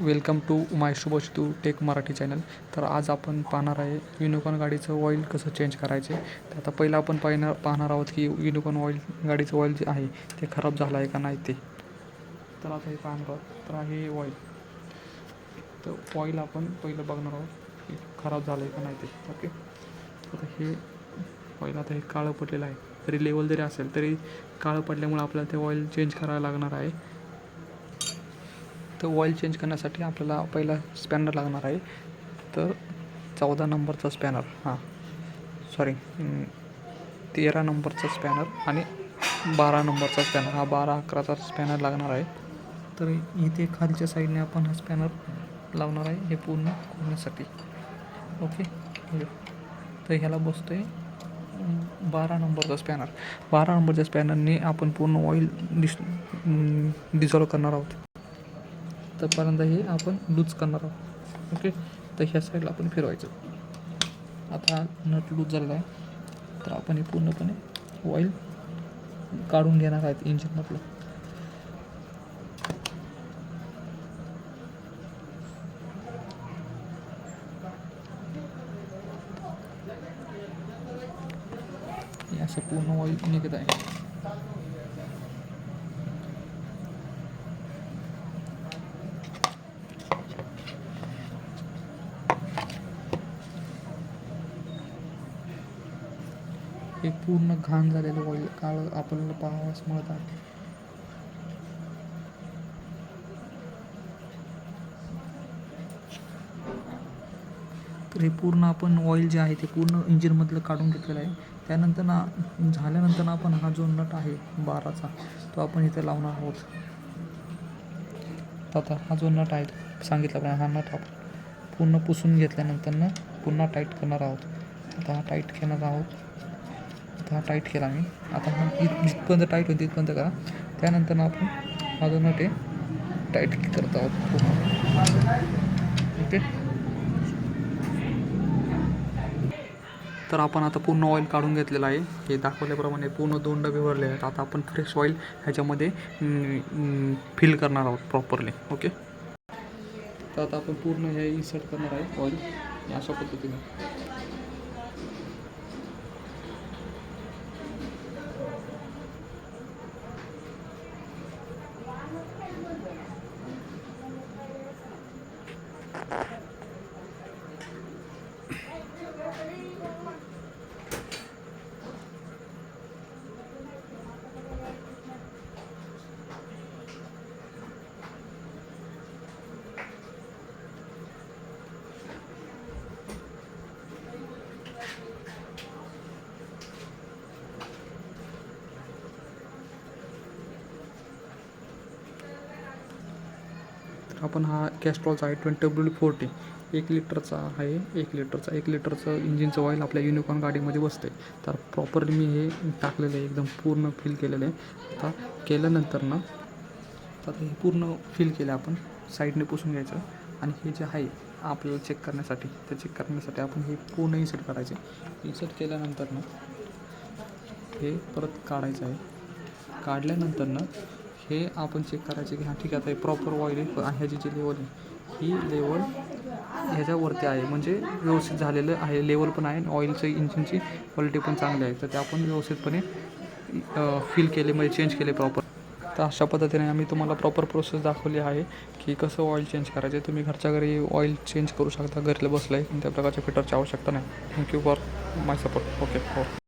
Welcome to my Shubhchintu tech Marathi channel. तर आज आपण पाहणार आहे युनिकॉर्न गाडीचं ऑइल कसं चेंज करायचे. तर आता पहिलं आपण पाहणार आहोत की युनिकॉर्न गाडीचं ऑइल जे आहे ते खराब झालं आहे का नाही ते. तर आता हे पाहणार आहोत. तर आहे ऑइल. तर ऑइल आपण पहिलं बघणार आहोत की खराब झालं आहे का नाही ते. ओके. आता हे ऑइल आता हे काळं पडलेलं आहे. तरी लेवल जरी असेल तरी काळं पडल्यामुळे आपल्याला ते ऑइल चेंज करायला लागणार आहे. तर ऑइल चेंज करण्यासाठी आपल्याला पहिला स्पॅनर लागणार आहे. तर 14 नंबरचा स्पॅनर, 13 नंबरचा स्पॅनर आणि 12 नंबरचा स्पॅनर, 12-11चा स्पॅनर लागणार आहे. तर इथे खालच्या साईडने आपण हा स्पॅनर लावणार आहे हे पूर्ण खोलण्यासाठी. ओके. तर ह्याला बसतो आहे 12 नंबरचा स्पॅनर. 12 नंबरच्या स्पॅनरने आपण पूर्ण ऑइल डिझॉल्व करणार आहोत. तर पहिल्यांदा हे आपण लूज करणार आहोत. ओके. तर ह्या साईडला आपण फिरवायचं. आता नट लूज झालेला आहे. तर आपण हे पूर्णपणे ऑइल काढून घेणार आहेत इंजिनमधलं. हे असं पूर्ण ऑइल निघत आहे. हे पूर्ण घाण झालेलं ऑइल काळं आपल्याला पाहावयास मिळत आहे. तर हे पूर्ण आपण ऑइल जे आहे ते पूर्ण इंजिनमधलं काढून घेतलेलं आहे. त्यानंतर झाल्यानंतर आपण हा जो नट आहे 12चा तो आपण इथे लावणार आहोत. तर आता हा जो नट आहे सांगितल्याप्रमाणे हा नट आपण पूर्ण पुसून घेतल्यानंतर पुन्हा टाईट करणार आहोत. आता हा टाईट घेणार आहोत. आता हा टाईट केला मी. आता हा जिथपर्यंत टाईट होईल तिथपर्यंत करा. त्यानंतर आपण हा जो नट आहे टाईट करत आहोत पूर्ण. ओके. तर आपण आता पूर्ण ऑइल काढून घेतलेलं आहे. हे दाखवल्याप्रमाणे पूर्ण 2 डबे भरले आहेत. आता आपण फ्रेश ऑइल ह्याच्यामध्ये फिल करणार आहोत प्रॉपरली. ओके. तर आता आपण पूर्ण हे इन्सर्ट करणार आहे ऑइल अशा पद्धतीने. आपण हा कॅस्ट्रॉलचा आहे 20W40 1 लिटरचा आहे. 1 लिटरचं इंजिनचं ऑइल आपल्या युनिकॉर्न गाडीमध्ये बसते. तर प्रॉपरली मी हे टाकलेलं आहे, एकदम पूर्ण फिल केलेलं आहे. आता केल्यानंतर आता हे पूर्ण फिल केलं आपण साईडने पुसून घ्यायचं. आणि हे जे आहे आपल्याला चेक करण्यासाठी आपण हे पूर्ण इन्सर्ट करायचे. इन्सर्ट केल्यानंतर हे परत काढायचं आहे. काढल्यानंतर हे आपण चेक करायचे की ठीक आहे आता हे प्रॉपर ऑइल आहे. ह्याची जी लेवल आहे ही लेवल ह्याच्यावरती आहे, म्हणजे व्यवस्थित झालेलं आहे. लेवल पण आहे, ऑइलचं इंजिनची क्वालिटी पण चांगली आहे. तर ते आपण व्यवस्थितपणे फिल केले, म्हणजे चेंज केले प्रॉपर. तर अशा पद्धतीने आम्ही तुम्हाला प्रॉपर प्रोसेस दाखवली आहे की कसं ऑइल चेंज करायचे. तुम्ही घरच्या घरी ऑइल चेंज करू शकता घरला बसलाय. कोणत्या प्रकारच्या फिटरची आवश्यकता नाही. Thank you for my support. Okay. हो.